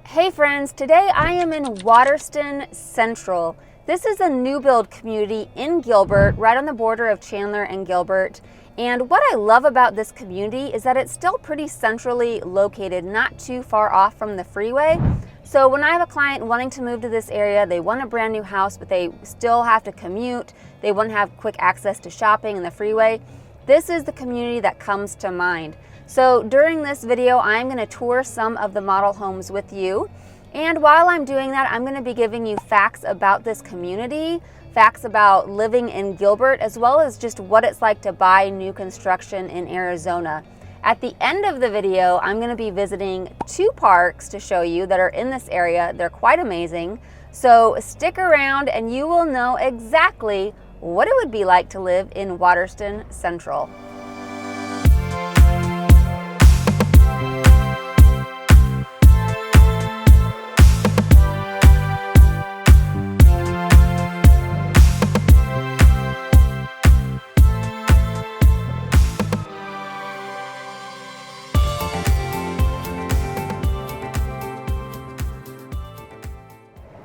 Hey friends, today I am in Waterston Central. This is a new build community in Gilbert, right on the border of Chandler and Gilbert. And what I love about this community is that it's still pretty centrally located, not too far off from the freeway. So when I have a client wanting to move to this area, they want a brand new house, but they still have to commute, they want to have quick access to shopping and the freeway, this is the community that comes to mind. So during this video, I'm going to tour some of the model homes with you. And while I'm doing that, I'm going to be giving you facts about this community, facts about living in Gilbert, as well as just what it's like to buy new construction in Arizona. At the end of the video, I'm going to be visiting two parks to show you that are in this area. They're quite amazing. So stick around and you will know exactly what it would be like to live in Waterston Central.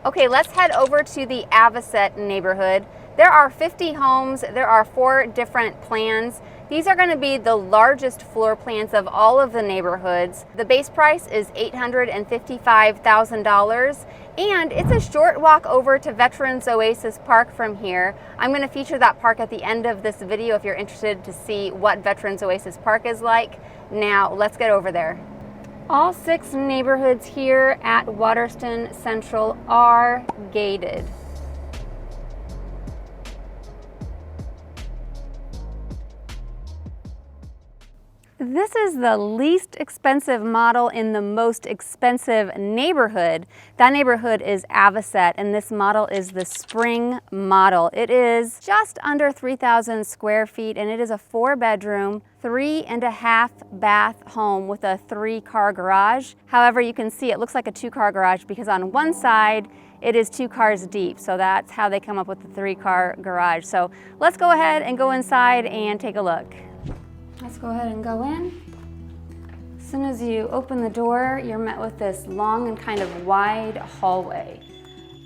Okay, let's head over to the Avet Neighborhood. There are 50 homes, there are 4 different plans. These are going to be the largest floor plans of all of the neighborhoods. The base price is $855,000, and it's a short walk over to Veterans Oasis Park from here. I'm going to feature that park at the end of this video if you're interested to see what Veterans Oasis Park is like. Now, let's get over there. All 6 neighborhoods here at Waterston Central are gated. This is the least expensive model in the most expensive neighborhood. That neighborhood is Avet, and this model is the spring model. It is just under 3,000 square feet, and it is a 4-bedroom, 3.5 bath home with a 3-car garage. However, you can see it looks like a 2-car garage because on one side it is 2 cars deep. So that's how they come up with the 3-car garage. So let's go ahead and go inside and take a look. Let's go ahead and go in. As soon as you open the door, you're met with this long and kind of wide hallway.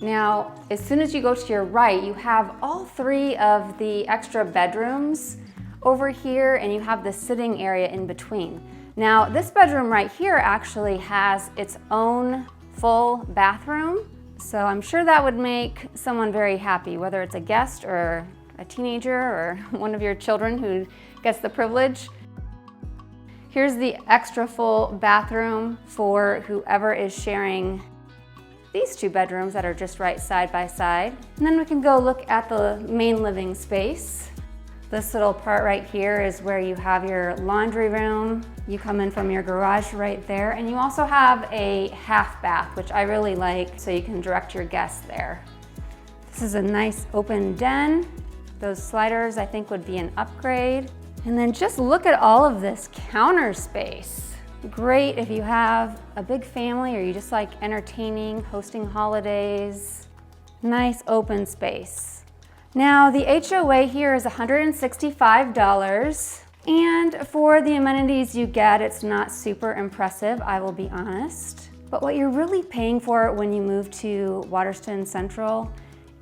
Now, as soon as you go to your right, you have all 3 of the extra bedrooms over here, and you have the sitting area in between. Now, this bedroom right here actually has its own full bathroom, so I'm sure that would make someone very happy, whether it's a guest or a teenager or one of your children who gets the privilege. Here's the extra full bathroom for whoever is sharing these 2 bedrooms that are just right side by side. And then we can go look at the main living space. This little part right here is where you have your laundry room. You come in from your garage right there, and you also have a half bath, which I really like, so you can direct your guests there. This is a nice open den. Those sliders I think would be an upgrade. And then just look at all of this counter space. Great if you have a big family or you just like entertaining, hosting holidays. Nice open space. Now the HOA here is $165. And for the amenities you get, it's not super impressive, I will be honest. But what you're really paying for when you move to Waterston Central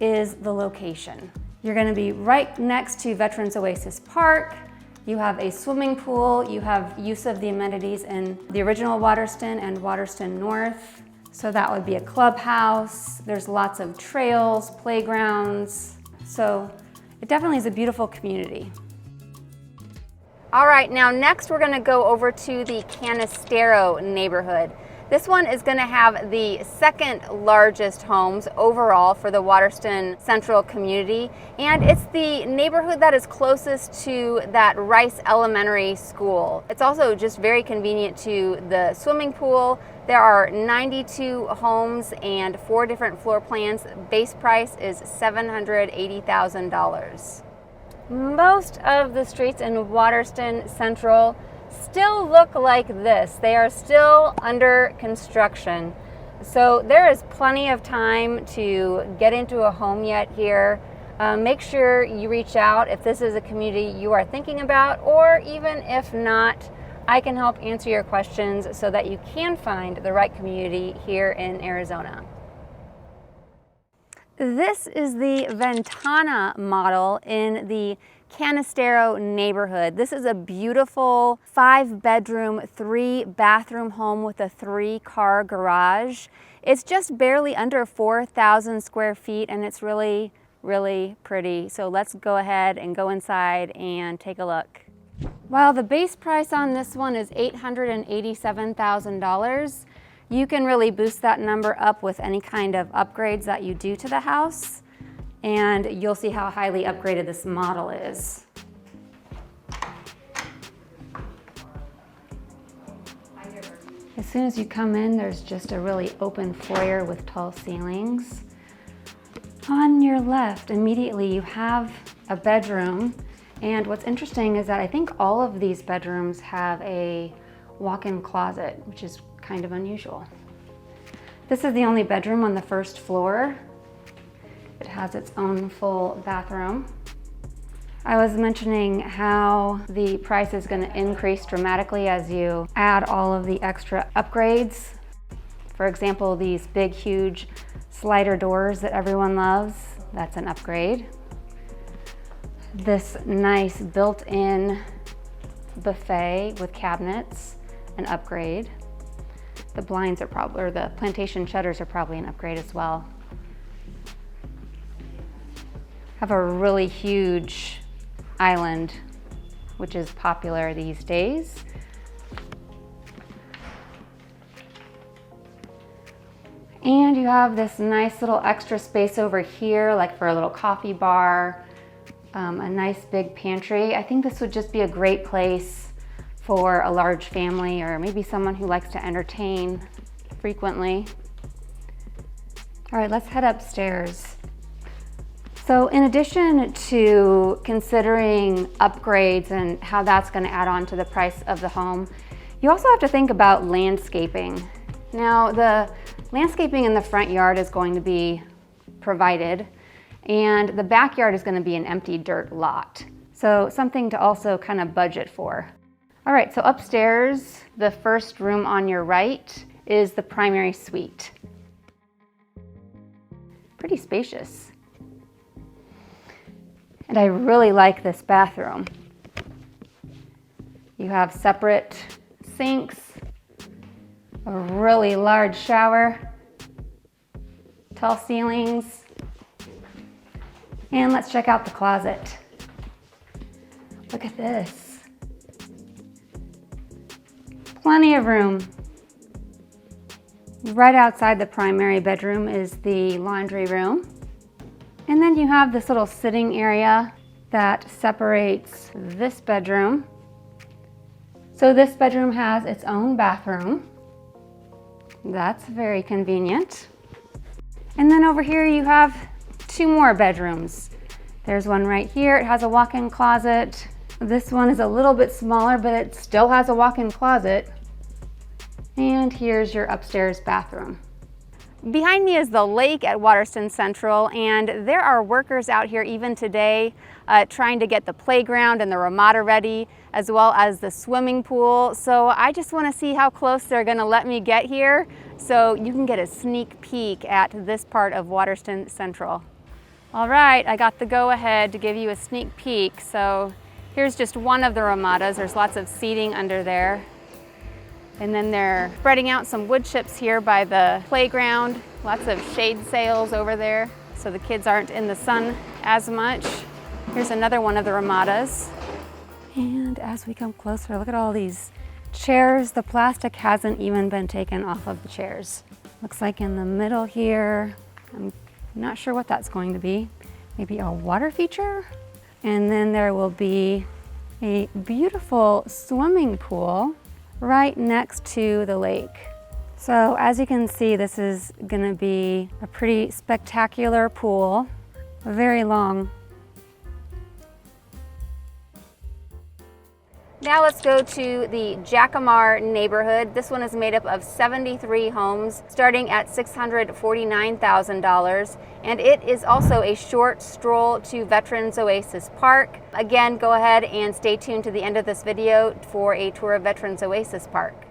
is the location. You're going to be right next to Veterans Oasis Park. You have a swimming pool. You have use of the amenities in the original Waterston and Waterston North. So that would be a clubhouse. There's lots of trails, playgrounds. So it definitely is a beautiful community. All right, now next we're going to go over to the Canisto neighborhood. This one is going to have the 2nd largest homes overall for the Waterston Central community, and it's the neighborhood that is closest to that Rice Elementary School. It's also just very convenient to the swimming pool. There are 92 homes and 4 different floor plans. Base price is $780,000. Most of the streets in Waterston Central still look like this. They are still under construction. So there is plenty of time to get into a home yet here. Make sure you reach out if this is a community you are thinking about, or even if not, I can help answer your questions so that you can find the right community here in Arizona. This is the Ventana model in the Canisto neighborhood. This is a beautiful 5-bedroom, 3-bathroom home with a 3-car garage. It's just barely under 4,000 square feet and it's really, really pretty. So let's go ahead and go inside and take a look. While the base price on this one is $887,000, you can really boost that number up with any kind of upgrades that you do to the house, and you'll see how highly upgraded this model is. As soon as you come in, there's just a really open foyer with tall ceilings. On your left, immediately you have a bedroom, and what's interesting is that I think all of these bedrooms have a walk-in closet, which is kind of unusual. This is the only bedroom on the first floor. It has its own full bathroom. I was mentioning how the price is going to increase dramatically as you add all of the extra upgrades. For example, these big, huge slider doors that everyone loves, that's an upgrade. This nice built-in buffet with cabinets, an upgrade. The blinds are probably, or the plantation shutters are probably an upgrade as well. Have a really huge island, which is popular these days. And you have this nice little extra space over here, like for a little coffee bar, a nice big pantry. I think this would just be a great place for a large family or maybe someone who likes to entertain frequently. All right, let's head upstairs. So in addition to considering upgrades and how that's going to add on to the price of the home, you also have to think about landscaping. Now, the landscaping in the front yard is going to be provided, and the backyard is going to be an empty dirt lot. So something to also kind of budget for. All right, so upstairs, the first room on your right is the primary suite. Pretty spacious. And I really like this bathroom. You have separate sinks, a really large shower, tall ceilings, and let's check out the closet. Look at this. Plenty of room. Right outside the primary bedroom is the laundry room. And then you have this little sitting area that separates this bedroom. So this bedroom has its own bathroom. That's very convenient. And then over here you have 2 more bedrooms. There's one right here. It has a walk-in closet. This one is a little bit smaller, but it still has a walk-in closet. And here's your upstairs bathroom. Behind me is the lake at Waterston Central, and there are workers out here even today trying to get the playground and the ramada ready, as well as the swimming pool. So I just want to see how close they're going to let me get here so you can get a sneak peek at this part of Waterston Central. All right, I got the go-ahead to give you a sneak peek. So here's just one of the ramadas. There's lots of seating under there. And then they're spreading out some wood chips here by the playground. Lots of shade sails over there, so the kids aren't in the sun as much. Here's another one of the ramadas. And as we come closer, look at all these chairs. The plastic hasn't even been taken off of the chairs. Looks like in the middle here, I'm not sure what that's going to be. Maybe a water feature? And then there will be a beautiful swimming pool right next to the lake. So as you can see, this is gonna be a pretty spectacular pool, very long. Now let's go to the Jackar neighborhood. This one is made up of 73 homes starting at $649,000, and it is also a short stroll to Veterans Oasis Park. Again, go ahead and stay tuned to the end of this video for a tour of Veterans Oasis Park.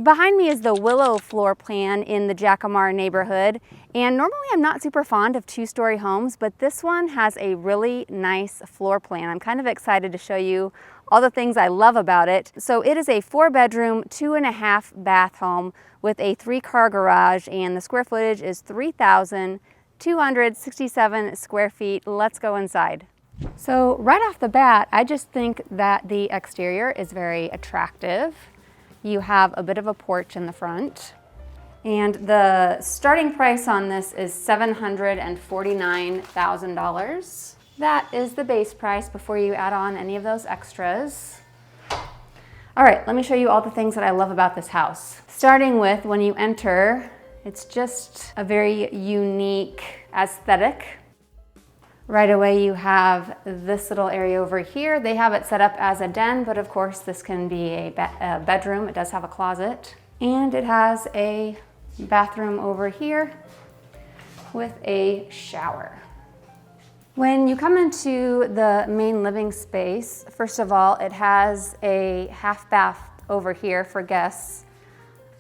Behind me is the Willow floor plan in the Jackar neighborhood, and normally I'm not super fond of two-story homes, but this one has a really nice floor plan. I'm kind of excited to show you all the things I love about it. So it is a 4-bedroom, 2.5 bath home with a 3-car garage, and the square footage is 3,267 square feet. Let's go inside. So right off the bat, I just think that the exterior is very attractive. You have a bit of a porch in the front, and the starting price on this is $749,000. That is the base price before you add on any of those extras. All right, let me show you all the things that I love about this house. Starting with when you enter, it's just a very unique aesthetic. Right away you have this little area over here. They have it set up as a den, but of course this can be a bedroom. It does have a closet, and it has a bathroom over here with a shower. When you come into the main living space, first of all, it has a half bath over here for guests,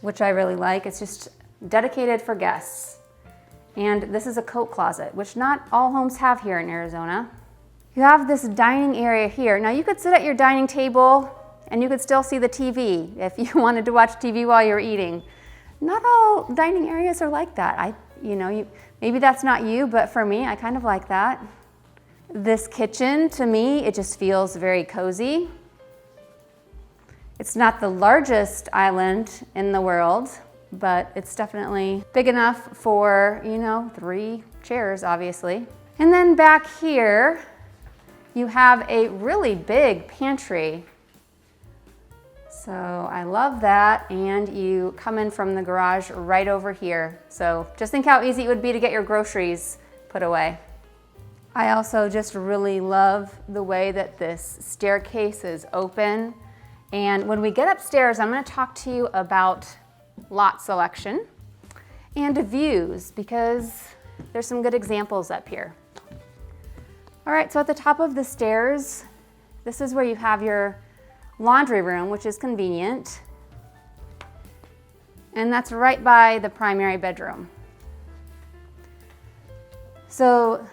which I really like. It's just dedicated for guests. And this is a coat closet, which not all homes have here in Arizona. You have this dining area here. Now you could sit at your dining table and you could still see the TV if you wanted to watch TV while you're eating. Not all dining areas are like that. Maybe that's not you, but for me, I kind of like that. This kitchen, to me, it just feels very cozy. It's not the largest island in the world, but it's definitely big enough for, 3 chairs, obviously. And then back here, you have a really big pantry. So I love that, and you come in from the garage right over here. So just think how easy it would be to get your groceries put away. I also just really love the way that this staircase is open. And when we get upstairs, I'm going to talk to you about lot selection and views, because there's some good examples up here. All right, so at the top of the stairs, this is where you have your laundry room, which is convenient. And that's right by the primary bedroom. So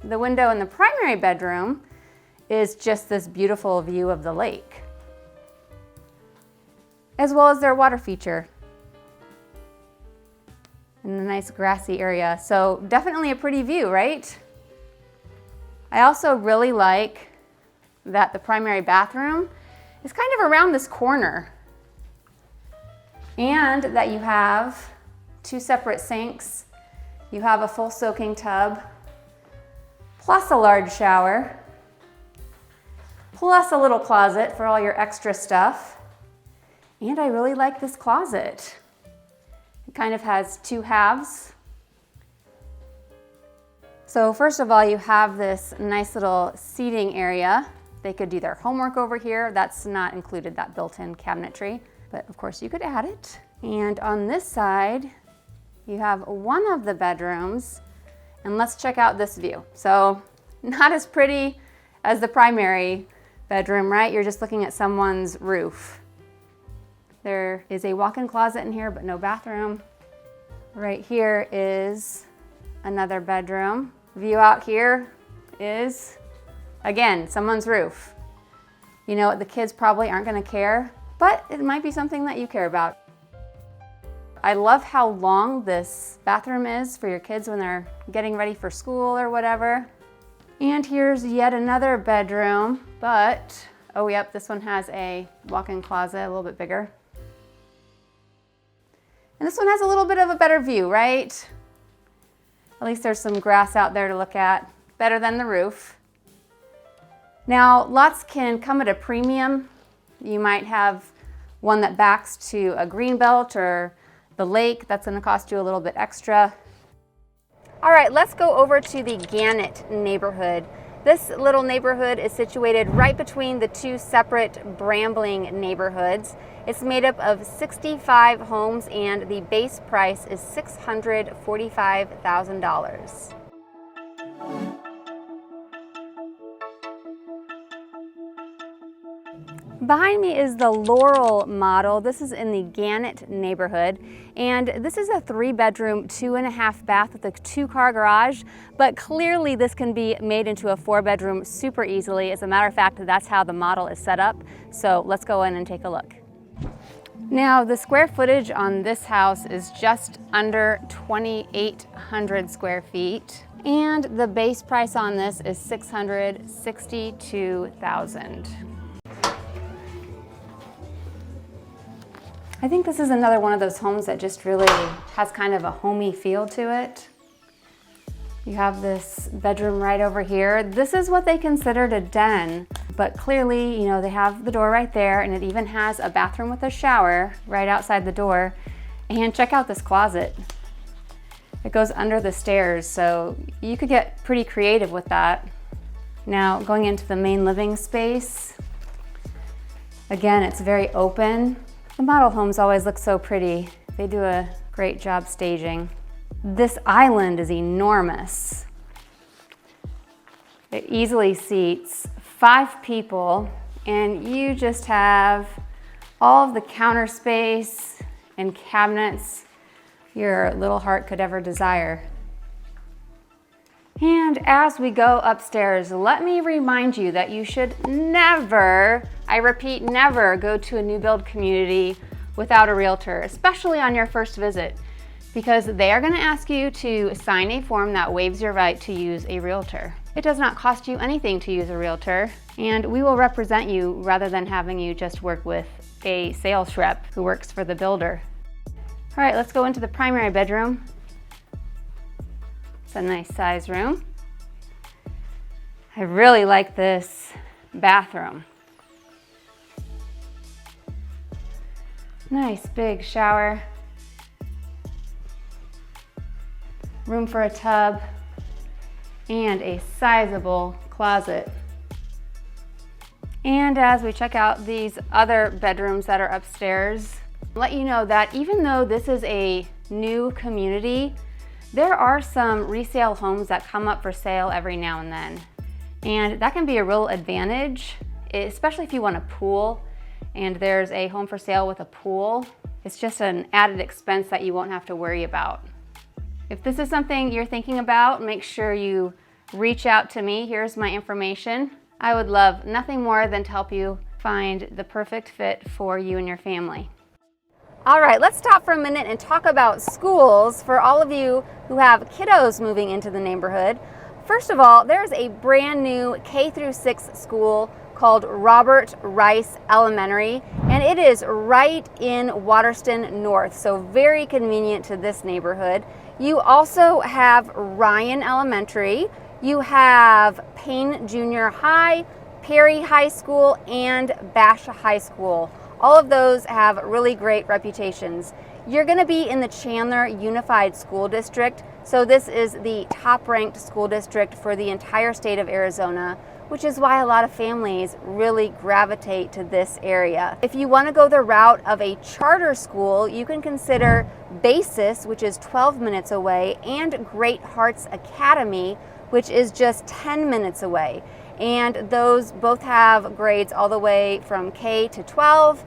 the window in the primary bedroom is just this beautiful view of the lake, as well as their water feature and the nice grassy area. So definitely a pretty view, right? I also really like that the primary bathroom is kind of around this corner, and that you have 2 separate sinks. You have a full soaking tub, plus a large shower, plus a little closet for all your extra stuff. And I really like this closet. It kind of has 2 halves. So first of all, you have this nice little seating area. They could do their homework over here. That's not included, that built-in cabinetry, but of course you could add it. And on this side, you have one of the bedrooms, and let's check out this view. So not as pretty as the primary bedroom, right? You're just looking at someone's roof. There is a walk-in closet in here, but no bathroom. Right here is another bedroom. View out here is, again, someone's roof. You know what, the kids probably aren't gonna care, but it might be something that you care about. I love how long this bathroom is for your kids when they're getting ready for school or whatever. And here's yet another bedroom, but, oh yep, this one has a walk-in closet, a little bit bigger. And this one has a little bit of a better view, right? At least there's some grass out there to look at, better than the roof. Now, lots can come at a premium. You might have one that backs to a green belt or the lake. That's gonna cost you a little bit extra. All right, let's go over to the Gannett neighborhood. This little neighborhood is situated right between the two separate brambling neighborhoods. It's made up of 65 homes and the base price is $645,000. Behind me is the Laurel model. This is in the Gannett neighborhood, and this is a 3-bedroom, 2.5 bath with a 2-car garage, but clearly this can be made into a 4-bedroom super easily. As a matter of fact, that's how the model is set up. So let's go in and take a look. Now, the square footage on this house is just under 2,800 square feet, and the base price on this is $662,000. I think this is another one of those homes that just really has kind of a homey feel to it. You have this bedroom right over here. This is what they considered a den, but clearly, you know, they have the door right there, and it even has a bathroom with a shower right outside the door. And check out this closet. It goes under the stairs, so you could get pretty creative with that. Now, going into the main living space, again, it's very open. The model homes always look so pretty. They do a great job staging. This island is enormous. It easily seats 5 people, and you just have all of the counter space and cabinets your little heart could ever desire. And as we go upstairs, let me remind you that you should never, I repeat, never go to a new build community without a realtor, especially on your first visit, because they are going to ask you to sign a form that waives your right to use a realtor. It does not cost you anything to use a realtor, and we will represent you rather than having you just work with a sales rep who works for the builder. All right, let's go into the primary bedroom. It's a nice size room. I really like this bathroom. Nice big shower. Room for a tub and a sizable closet. And as we check out these other bedrooms that are upstairs, let you know that even though this is a new community, there are some resale homes that come up for sale every now and then. And that can be a real advantage, especially if you want a pool and there's a home for sale with a pool. It's just an added expense that you won't have to worry about. If this is something you're thinking about, make sure you reach out to me. Here's my information. I would love nothing more than to help you find the perfect fit for you and your family. All right, let's stop for a minute and talk about schools for all of you who have kiddos moving into the neighborhood. First of all, there's a brand new K-6 school called Robert Rice Elementary, and it is right in Waterston North, so very convenient to this neighborhood. You also have Ryan Elementary, you have Payne Junior High, Perry High School, and Bash High School. All of those have really great reputations. You're going to be in the Chandler Unified School District, so this is the top-ranked school district for the entire state of Arizona, which is why a lot of families really gravitate to this area. If you want to go the route of a charter school, you can consider Basis, which is 12 minutes away, and Great Hearts Academy, which is just 10 minutes away. And those both have grades all the way from K to 12.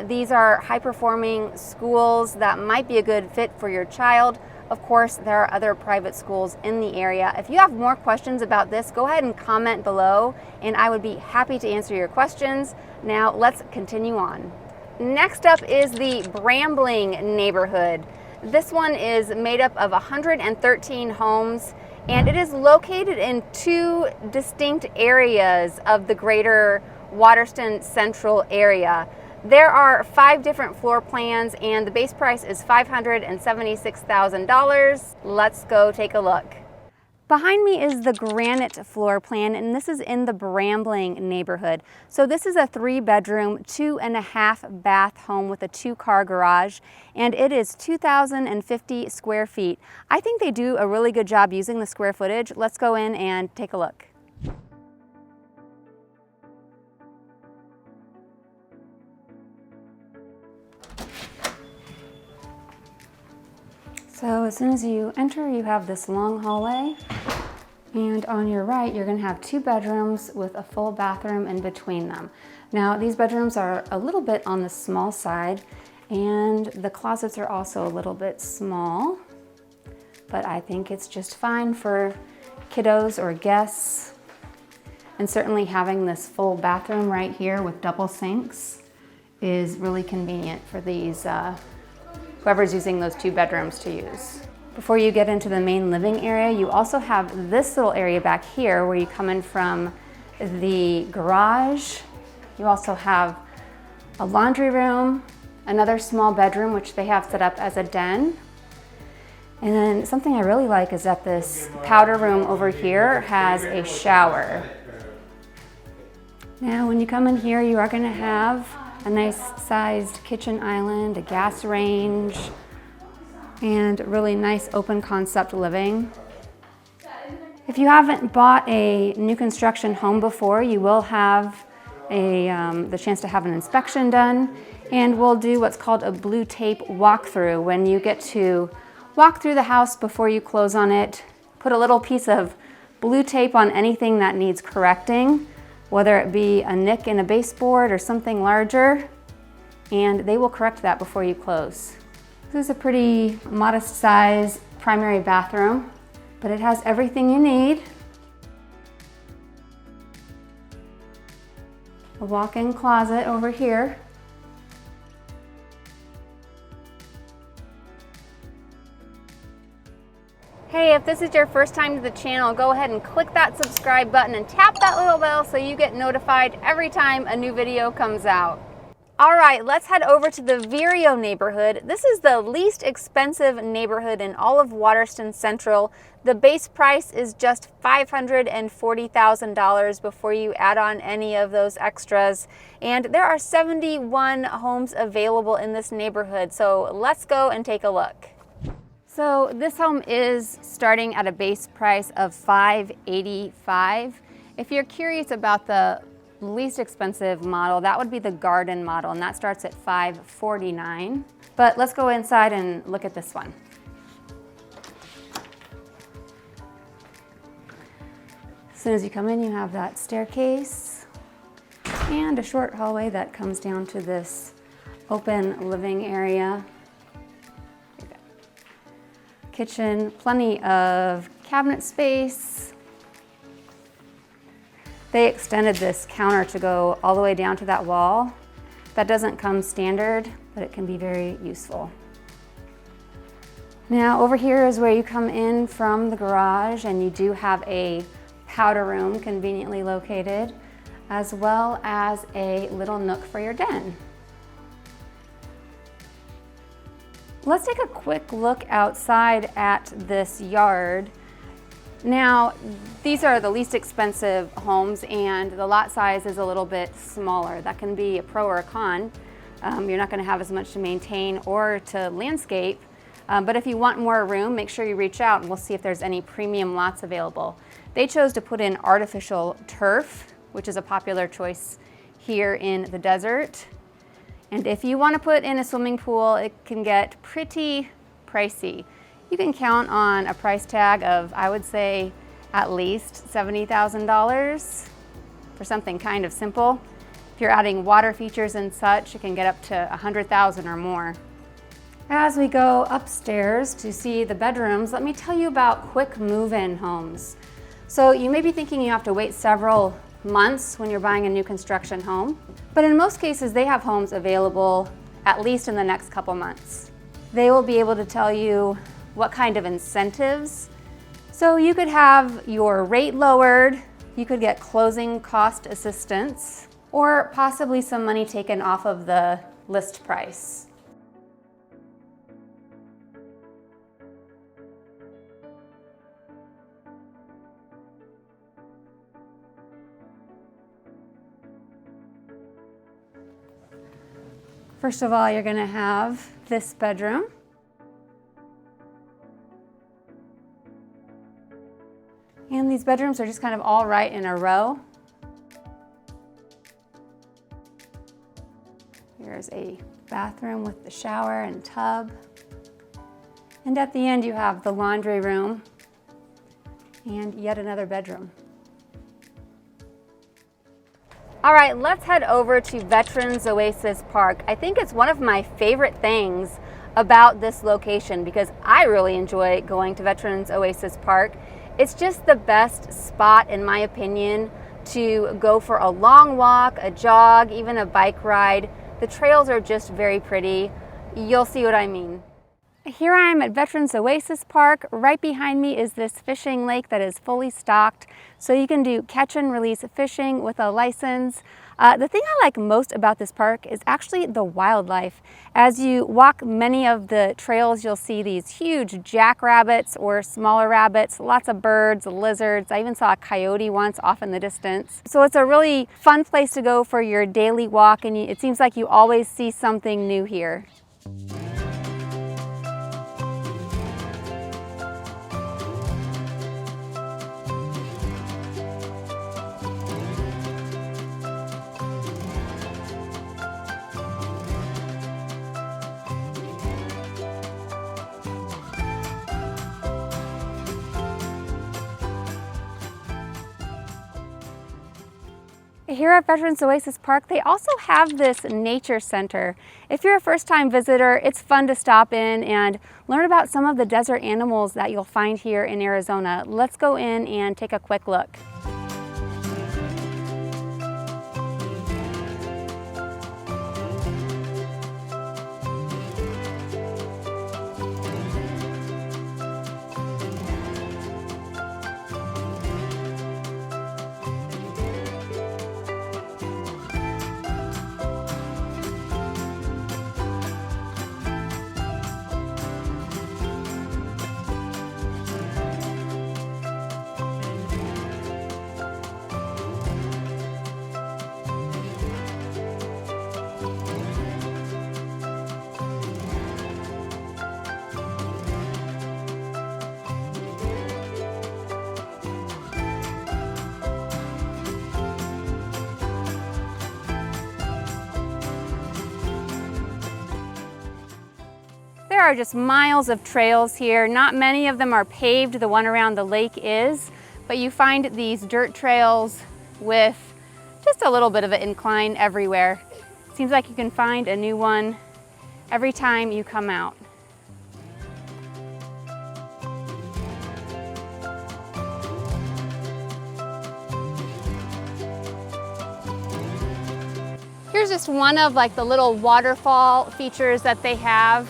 These are high-performing schools that might be a good fit for your child. Of course, there are other private schools in the area. If you have more questions about this, go ahead and comment below, and I would be happy to answer your questions. Now, let's continue on. Next up is the Brambling neighborhood. This one is made up of 113 homes, and it is located in 2 distinct areas of the greater Waterston Central area. There are 5 different floor plans, and the base price is $576,000. Let's go take a look. Behind me is the granite floor plan, and this is in the Brambling neighborhood. So this is a 3-bedroom, 2.5 bath home with a 2-car garage, and it is 2,050 square feet. I think they do a really good job using the square footage. Let's go in and take a look. So as soon as you enter, you have this long hallway, and on your right, you're gonna have 2 bedrooms with a full bathroom in between them. Now, these bedrooms are a little bit on the small side, and the closets are also a little bit small, but I think it's just fine for kiddos or guests. And certainly having this full bathroom right here with double sinks is really convenient for these, whoever's using those 2 bedrooms to use. Before you get into the main living area, you also have this little area back here where you come in from the garage. You also have a laundry room, another small bedroom, which they have set up as a den. And then something I really like is that this powder room over here has a shower. Now, when you come in here, you are gonna have a nice sized kitchen island, a gas range, and really nice open concept living. If you haven't bought a new construction home before, you will have the chance to have an inspection done, and we'll do what's called a blue tape walkthrough. When you get to walk through the house before you close on it, put a little piece of blue tape on anything that needs correcting, whether it be a nick in a baseboard or something larger, and they will correct that before you close. This is a pretty modest size primary bathroom, but it has everything you need. A walk-in closet over here. Hey, if this is your first time to the channel, go ahead and click that subscribe button and tap that little bell so you get notified every time a new video comes out. All right, let's head over to the Viro neighborhood. This is the least expensive neighborhood in all of Waterston Central. The base price is just $540,000 before you add on any of those extras. And there are 71 homes available in this neighborhood. So let's go and take a look. So this home is starting at a base price of $585,000. If you're curious about the least expensive model, that would be the garden model, and that starts at $549,000. But let's go inside and look at this one. As soon as you come in, you have that staircase and a short hallway that comes down to this open living area. Kitchen, plenty of cabinet space. They extended this counter to go all the way down to that wall. That doesn't come standard, but it can be very useful. Now over here is where you come in from the garage, and you do have a powder room conveniently located, as well as a little nook for your den. Let's take a quick look outside at this yard. Now, these are the least expensive homes, and the lot size is a little bit smaller. That can be a pro or a con. You're not going to have as much to maintain or to landscape, but if you want more room, make sure you reach out and we'll see if there's any premium lots available. They chose to put in artificial turf, which is a popular choice here in the desert. And if you want to put in a swimming pool, it can get pretty pricey. You can count on a price tag of, I would say, at least $70,000 for something kind of simple. If you're adding water features and such, it can get up to $100,000 or more. As we go upstairs to see the bedrooms, let me tell you about quick move-in homes. So you may be thinking you have to wait several months when you're buying a new construction home, but in most cases they have homes available at least in the next couple months. They will be able to tell you what kind of incentives. So you could have your rate lowered, you could get closing cost assistance, or possibly some money taken off of the list price. First of all, you're going to have this bedroom. And these bedrooms are just kind of all right in a row. Here's a bathroom with the shower and tub. And at the end you have the laundry room and yet another bedroom. All right, let's head over to Veterans Oasis Park. I think it's one of my favorite things about this location because I really enjoy going to Veterans Oasis Park. It's just the best spot, in my opinion, to go for a long walk, a jog, even a bike ride. The trails are just very pretty. You'll see what I mean. Here I am at Veterans Oasis Park. Right behind me is this fishing lake that is fully stocked, so you can do catch and release fishing with a license. The thing I like most about this park is actually the wildlife. As you walk many of the trails, you'll see these huge jackrabbits or smaller rabbits, lots of birds, lizards. I even saw a coyote once off in the distance. So it's a really fun place to go for your daily walk, and it seems like you always see something new here. Here at Veterans Oasis Park, they also have this nature center. If you're a first-time visitor, it's fun to stop in and learn about some of the desert animals that you'll find here in Arizona. Let's go in and take a quick look. There are just miles of trails here. Not many of them are paved. The one around the lake is, but you find these dirt trails with just a little bit of an incline everywhere. Seems like you can find a new one every time you come out. Here's just one of the little waterfall features that they have.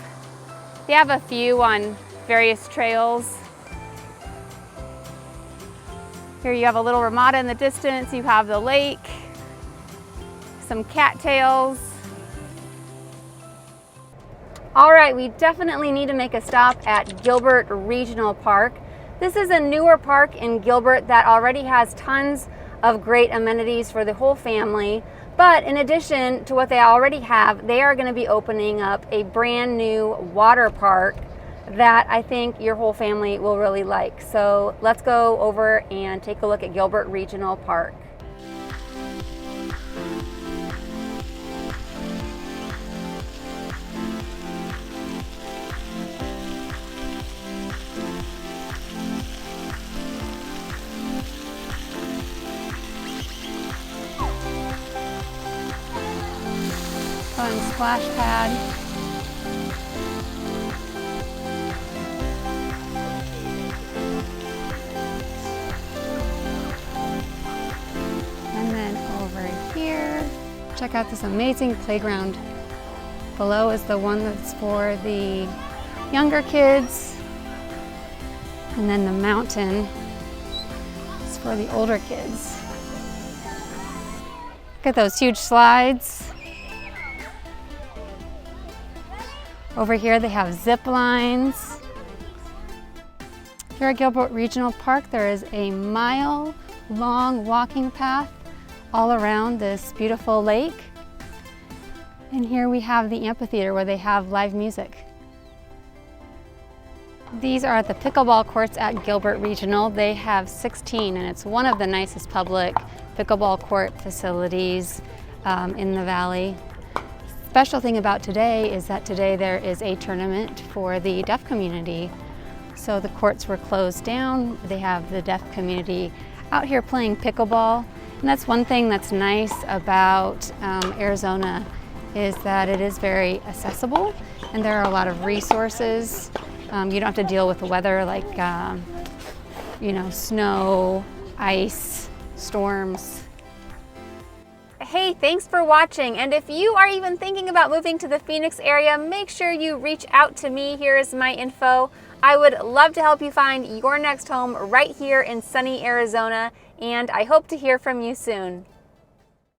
They have a few on various trails. Here you have a little ramada in the distance. You have the lake, some cattails. All right, we definitely need to make a stop at Gilbert Regional Park. This is a newer park in Gilbert that already has tons of great amenities for the whole family. But in addition to what they already have, they are going to be opening up a brand new water park that I think your whole family will really like. So let's go over and take a look at Gilbert Regional Park. Fun splash pad. And then over here, check out this amazing playground. Below is the one that's for the younger kids. And then the mountain is for the older kids. Look at those huge slides. Over here they have zip lines. Here at Gilbert Regional Park, there is a mile-long walking path all around this beautiful lake. And here we have the amphitheater where they have live music. These are the pickleball courts at Gilbert Regional. They have 16, and it's one of the nicest public pickleball court facilities in the valley. special thing about today is that today there is a tournament for the deaf community. So the courts were closed down. They have the deaf community out here playing pickleball. And that's one thing that's nice about Arizona, is that it is very accessible and there are a lot of resources. You don't have to deal with the weather like you know, snow, ice, storms. Hey, thanks for watching. And if you are even thinking about moving to the Phoenix area, make sure you reach out to me. Here is my info. I would love to help you find your next home right here in sunny Arizona, and I hope to hear from you soon.